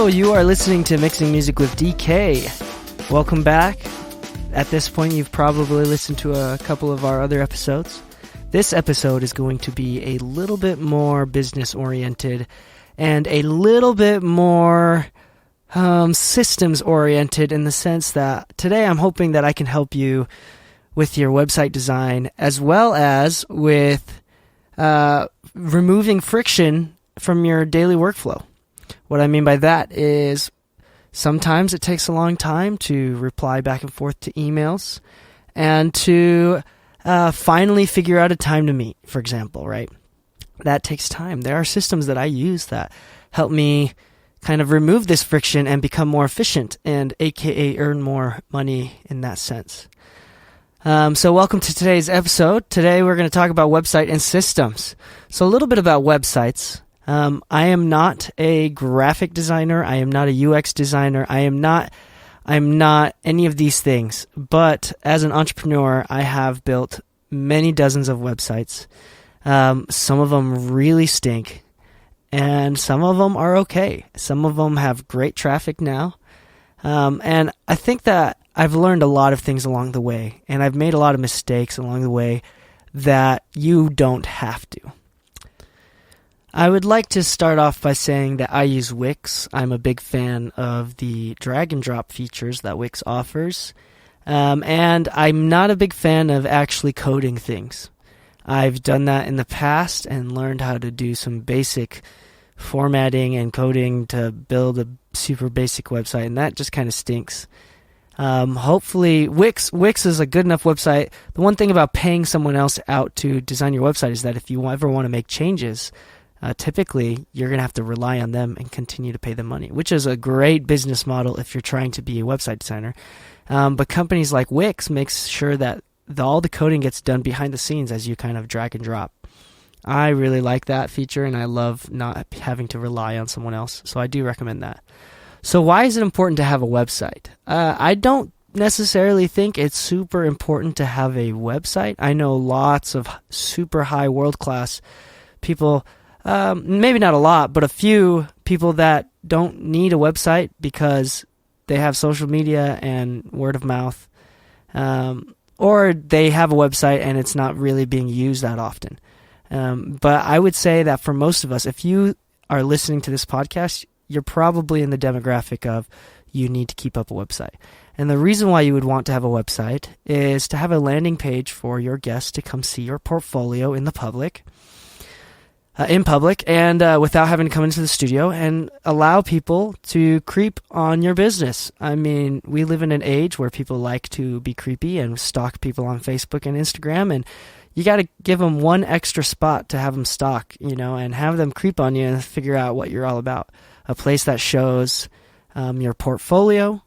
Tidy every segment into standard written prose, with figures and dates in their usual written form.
Hello, you are listening to Mixing Music with DK. Welcome back. At this point, you've probably listened to a couple of our other episodes. This episode is going to be a little bit more business-oriented and a little bit more systems-oriented in the sense that today I'm hoping that I can help you with your website design as well as with removing friction from your daily workflow. What I mean by that is sometimes it takes a long time to reply back and forth to emails and to finally figure out a time to meet, for example, right? That takes time. There are systems that I use that help me kind of remove this friction and become more efficient and aka earn more money in that sense. So welcome to today's episode. Today we're going to talk about website and systems. So a little bit about websites. I am not a graphic designer. I am not a UX designer. I'm not any of these things. But as an entrepreneur, I have built many dozens of websites. Some of them really stink, and some of them are okay. Some of them have great traffic now. And I think that I've learned a lot of things along the way, and I've made a lot of mistakes along the way that you don't have to. I would like to start off by saying that I use Wix. I'm a big fan of the drag and drop features that Wix offers. And I'm not a big fan of actually coding things. I've done that in the past and learned how to do some basic formatting and coding to build a super basic website, and that just kind of stinks. Hopefully, Wix is a good enough website. The one thing about paying someone else out to design your website is that if you ever want to make changes, typically, you're going to have to rely on them and continue to pay them money, which is a great business model if you're trying to be a website designer. But companies like Wix makes sure that all the coding gets done behind the scenes as you kind of drag and drop. I really like that feature, and I love not having to rely on someone else, so I do recommend that. So why is it important to have a website? I don't necessarily think it's super important to have a website. I know lots of super high world-class people. Maybe not a lot, but a few people that don't need a website because they have social media and word of mouth, or they have a website and it's not really being used that often. But I would say that for most of us, if you are listening to this podcast, you're probably in the demographic of you need to keep up a website. And the reason why you would want to have a website is to have a landing page for your guests to come see your portfolio in public, and without having to come into the studio, and allow people to creep on your business. I mean, we live in an age where people like to be creepy and stalk people on Facebook and Instagram, and you got to give them one extra spot to have them stalk, and have them creep on you and figure out what you're all about. A place that shows your portfolio,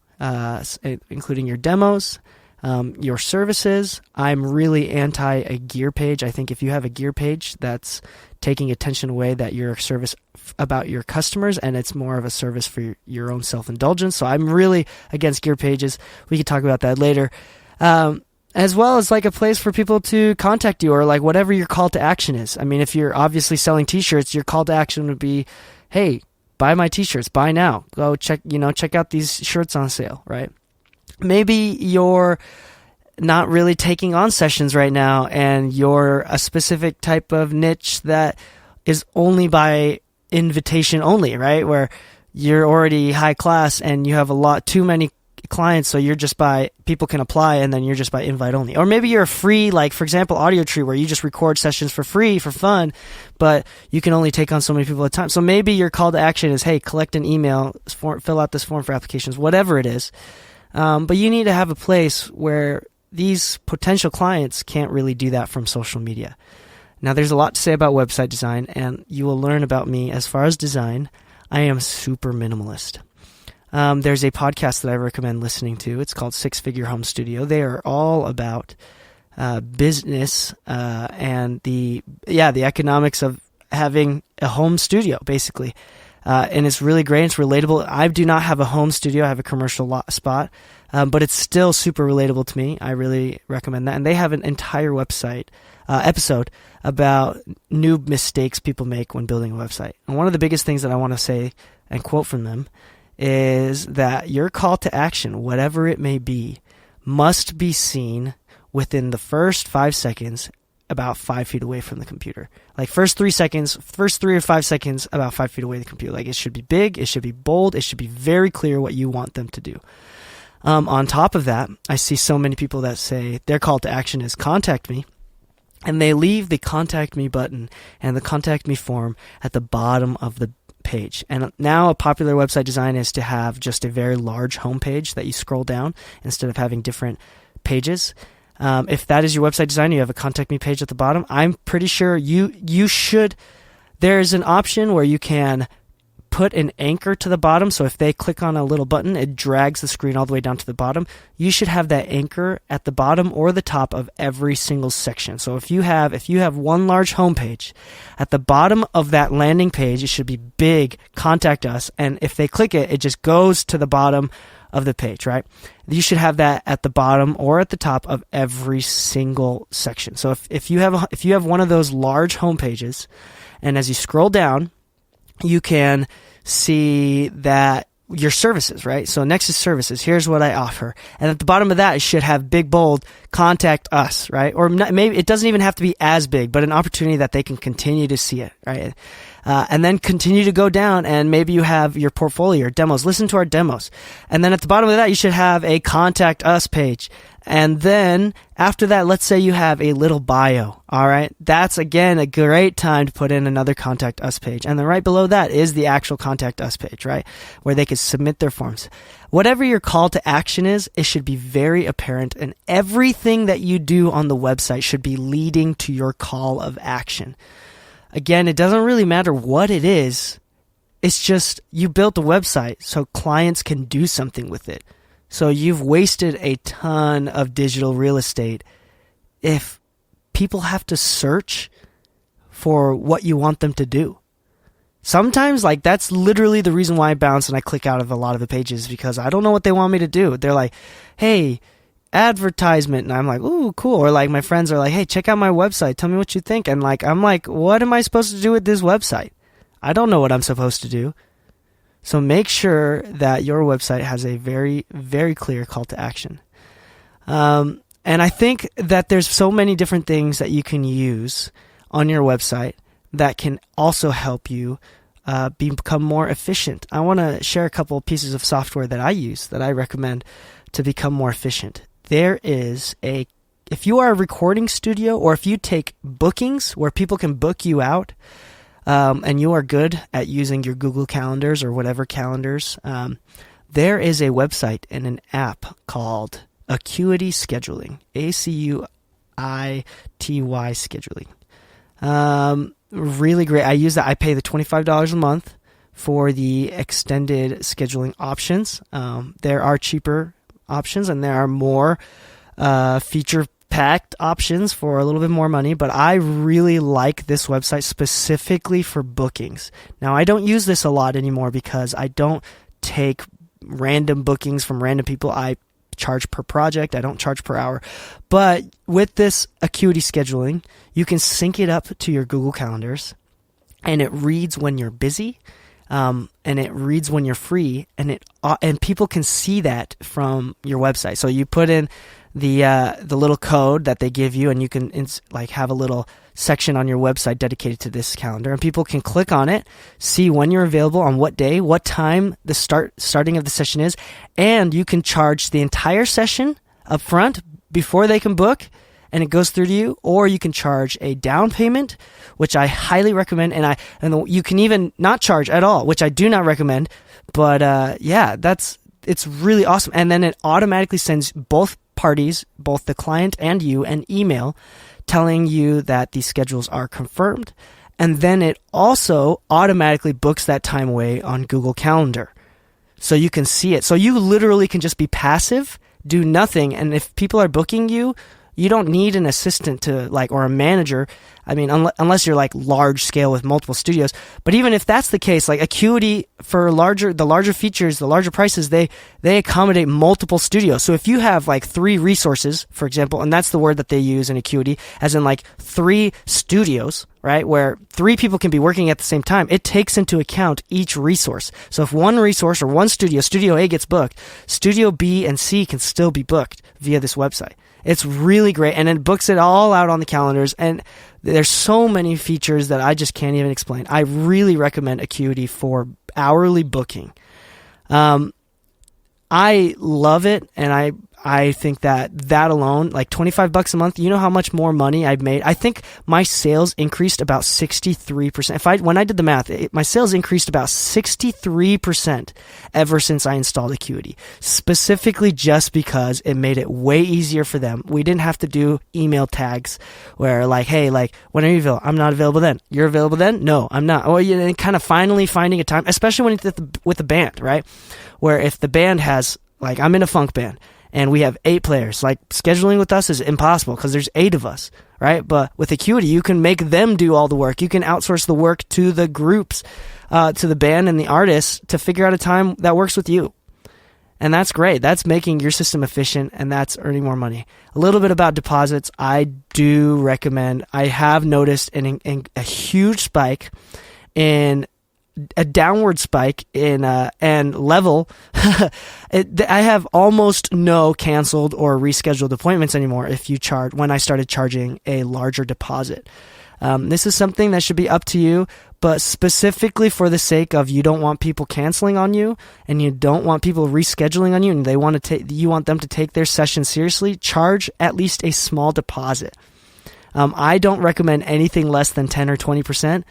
including your demos, your services. I'm really anti a gear page. I think if you have a gear page, that's taking attention away that you're a service about your customers, and it's more of a service for your own self-indulgence. So I'm really against gear pages. We could talk about that later. As well as like a place for people to contact you, or like whatever your call to action is. I mean, if you're obviously selling t-shirts, your call to action would be, hey, buy my t-shirts, buy now. Go check out these shirts on sale, right? Maybe you're not really taking on sessions right now, and you're a specific type of niche that is only by invitation only, right? Where you're already high class and you have too many clients, so you're just by people can apply, and then you're just by invite only. Or maybe you're a free, like for example, Audio Tree, where you just record sessions for free for fun, but you can only take on so many people at a time. So maybe your call to action is, hey, collect an email, fill out this form for applications, whatever it is. But you need to have a place where these potential clients can't really do that from social media. Now, there's a lot to say about website design, and you will learn about me as far as design. I am super minimalist. There's a podcast that I recommend listening to. It's called Six Figure Home Studio. They are all about business and the economics of having a home studio, basically. And it's really great. It's relatable. I do not have a home studio. I have a commercial spot, but it's still super relatable to me. I really recommend that. And they have an entire website episode about new mistakes people make when building a website. And one of the biggest things that I want to say and quote from them is that your call to action, whatever it may be, must be seen within the first 5 seconds about 5 feet away from the computer. Like first 3 or 5 seconds about 5 feet away from the computer. Like it should be big, it should be bold, it should be very clear what you want them to do. On top of that, I see so many people that say their call to action is contact me, and they leave the contact me button and the contact me form at the bottom of the page. And now a popular website design is to have just a very large homepage that you scroll down instead of having different pages. If that is your website design, you have a contact me page at the bottom. I'm pretty sure you should. There's an option where you can put an anchor to the bottom. So if they click on a little button, it drags the screen all the way down to the bottom. You should have that anchor at the bottom or the top of every single section. So if you have one large homepage, at the bottom of that landing page, it should be big, contact us. And if they click it, it just goes to the bottom of the page, right? You should have that at the bottom or at the top of every single section. So if you have one of those large home pages, and as you scroll down, you can see that your services, right? So next is services. Here's what I offer. And at the bottom of that, it should have big, bold, contact us, right? Or maybe it doesn't even have to be as big, but an opportunity that they can continue to see it, right? And then continue to go down, and maybe you have your portfolio, your demos. Listen to our demos. And then at the bottom of that, you should have a contact us page. And then after that, let's say you have a little bio. All right. That's again a great time to put in another contact us page. And then right below that is the actual contact us page, right? Where they can submit their forms. Whatever your call to action is, it should be very apparent, and everything that you do on the website should be leading to your call of action. Again, it doesn't really matter what it is. It's just you built a website so clients can do something with it. So you've wasted a ton of digital real estate if people have to search for what you want them to do. Sometimes, like, that's literally the reason why I bounce and I click out of a lot of the pages, because I don't know what they want me to do. They're like, hey, advertisement. And I'm like, ooh, cool. Or like my friends are like, hey, check out my website. Tell me what you think. And like, I'm like, what am I supposed to do with this website? I don't know what I'm supposed to do. So make sure that your website has a very, very clear call to action. And I think that there's so many different things that you can use on your website that can also help you become more efficient. I want to share a couple of pieces of software that I use that I recommend to become more efficient. There is if you are a recording studio, or if you take bookings where people can book you out, and you are good at using your Google calendars or whatever calendars, there is a website and an app called Acuity Scheduling, Acuity Scheduling. Really great. I use that. I pay the $25 a month for the extended scheduling options. There are cheaper options, and there are more feature-packed options for a little bit more money, but I really like this website specifically for bookings. Now, I don't use this a lot anymore because I don't take random bookings from random people. I charge per project. I don't charge per hour. But with this Acuity Scheduling, you can sync it up to your Google Calendars, and it reads when you're busy, and it reads when you're free, and people can see that from your website. So you put in the little code that they give you, and you can have a little section on your website dedicated to this calendar, and people can click on it, see when you're available, on what day, what time the starting of the session is, and you can charge the entire session up front before they can book, and it goes through to you, or you can charge a down payment, which I highly recommend, and you can even not charge at all, which I do not recommend. But it's really awesome. And then it automatically sends both parties, both the client and you, an email telling you that these schedules are confirmed. And then it also automatically books that time away on Google Calendar, so you can see it. So you literally can just be passive, do nothing, and if people are booking you, you don't need an assistant or a manager. I mean, unless you're large scale with multiple studios. But even if that's the case, Acuity, for the larger features, the larger prices, they accommodate multiple studios. So if you have 3 resources, for example, and that's the word that they use in Acuity, as in 3 studios, right? Where 3 people can be working at the same time. It takes into account each resource. So if one resource or one studio A gets booked, studio B and C can still be booked via this website. It's really great. And it books it all out on the calendars. And there's so many features that I just can't even explain. I really recommend Acuity for hourly booking. I love it, and I think that alone, like $25 a month, you know how much more money I've made? I think my sales increased about 63%. When I did the math, my sales increased about 63% ever since I installed Acuity, specifically just because it made it way easier for them. We didn't have to do email tags where like, hey, like, when are you available? I'm not available then. You're available then? No, I'm not. Or you kind of finally finding a time, especially when it's with the band, right? Where if the band has, like, I'm in a funk band and we have 8 players, like, scheduling with us is impossible because there's 8 of us, right? But with Acuity, you can make them do all the work. You can outsource the work to the groups, to the band and the artists to figure out a time that works with you. And that's great. That's making your system efficient, and that's earning more money. A little bit about deposits. I do recommend, I have noticed a huge spike in a downward spike in and level. I have almost no canceled or rescheduled appointments anymore when I started charging a larger deposit. This is something that should be up to you, but specifically for the sake of you don't want people canceling on you and you don't want people rescheduling on you and you want them to take their session seriously, charge at least a small deposit. I don't recommend anything less than 10 or 20%,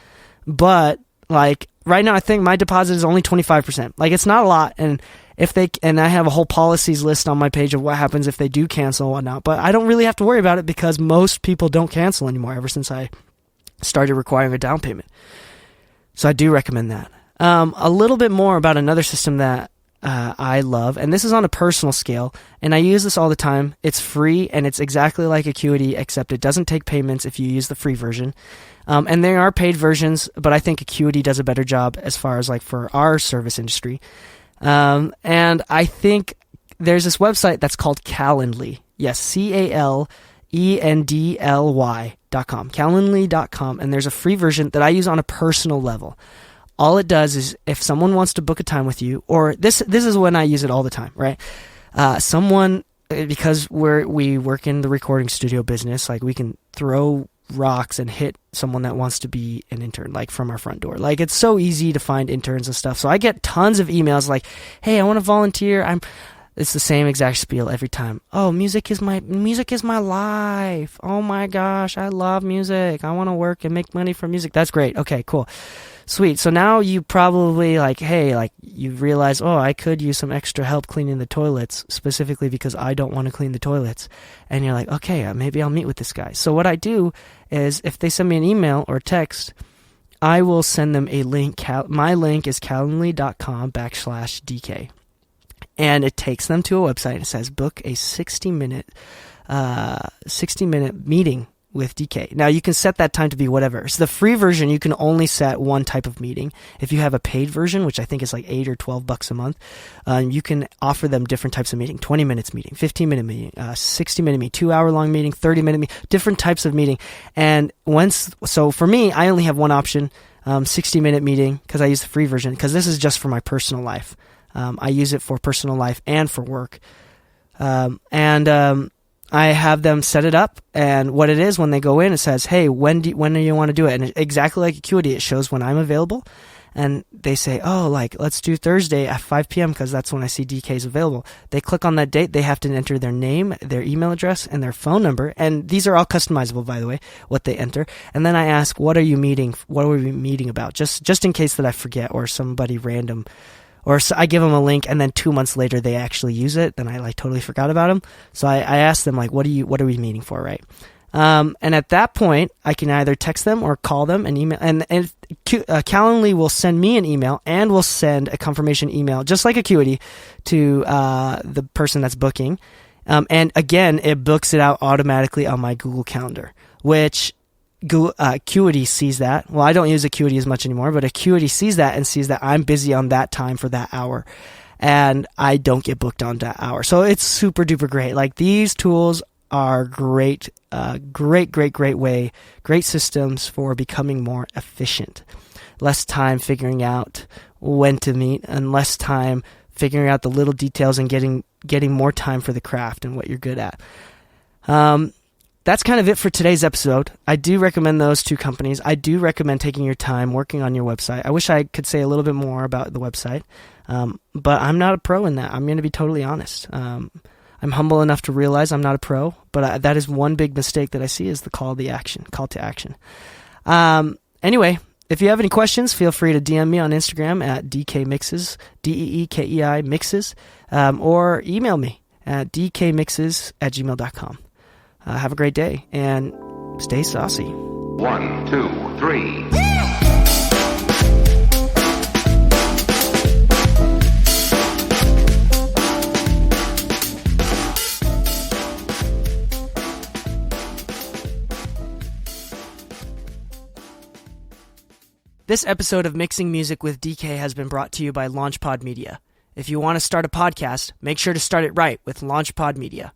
but like right now I think my deposit is only 25%. Like, it's not a lot, and I have a whole policies list on my page of what happens if they do cancel and whatnot, but I don't really have to worry about it because most people don't cancel anymore ever since I started requiring a down payment. So I do recommend that. A little bit more about another system that I love, and this is on a personal scale, and I use this all the time. It's free, and it's exactly like Acuity, except it doesn't take payments if you use the free version. And there are paid versions, but I think Acuity does a better job as far as like for our service industry. And I think there's this website that's called Calendly. Yes, CALENDLY.com, Calendly.com, and there's a free version that I use on a personal level. All it does is if someone wants to book a time with you, or this is when I use it all the time, right? Because we work in the recording studio business, like we can throw rocks and hit someone that wants to be an intern, like from our front door. Like, it's so easy to find interns and stuff. So I get tons of emails like, hey, I want to volunteer. It's the same exact spiel every time. Oh, music is my life. Oh my gosh, I love music. I want to work and make money from music. That's great. Okay, cool. Sweet. So now you probably you realize, oh, I could use some extra help cleaning the toilets, specifically because I don't want to clean the toilets. And you're like, okay, maybe I'll meet with this guy. So what I do is if they send me an email or text, I will send them a link. My link is calendly.com/DK. And it takes them to a website. It says book a 60-minute meeting with DK. Now, you can set that time to be whatever. So the free version, you can only set one type of meeting. If you have a paid version, which I think is like $8 or $12 a month, you can offer them different types of meeting: 20 minutes meeting, 15-minute meeting, 60-minute meeting, 2-hour-long meeting, 30-minute meeting, different types of meeting. And so for me, I only have one option, 60-minute meeting, because I use the free version, because this is just for my personal life. I use it for personal life and for work. I have them set it up, and what it is when they go in, it says, hey, when do you want to do it? And exactly like Acuity, it shows when I'm available, and they say, oh, like, let's do Thursday at 5 p.m. because that's when I see DK's available. They click on that date. They have to enter their name, their email address, and their phone number, and these are all customizable, by the way, what they enter. And then I ask, what are we meeting about? Just in case that I forget, or somebody random, or so I give them a link, and then 2 months later they actually use it, then I totally forgot about them. So I ask them, like, what are we meeting for, right? And at that point, I can either text them or call them and email. And Calendly will send me an email and will send a confirmation email, just like Acuity, to the person that's booking. And again, it books it out automatically on my Google Calendar, which Acuity sees that. Well, I don't use Acuity as much anymore, but Acuity sees that and sees that I'm busy on that time for that hour, and I don't get booked on that hour. So it's super duper great. Like, these tools are great way, great systems for becoming more efficient. Less time figuring out when to meet, and less time figuring out the little details and getting more time for the craft and what you're good at. That's kind of it for today's episode. I do recommend those two companies. I do recommend taking your time working on your website. I wish I could say a little bit more about the website, but I'm not a pro in that. I'm going to be totally honest. I'm humble enough to realize I'm not a pro, but that is one big mistake that I see is the call to action. Anyway, if you have any questions, feel free to DM me on Instagram at DKMixes, DEEKEI Mixes, or email me at dkmixes@gmail.com. Have a great day and stay saucy. 1, 2, 3. This episode of Mixing Music with DK has been brought to you by LaunchPod Media. If you want to start a podcast, make sure to start it right with LaunchPod Media.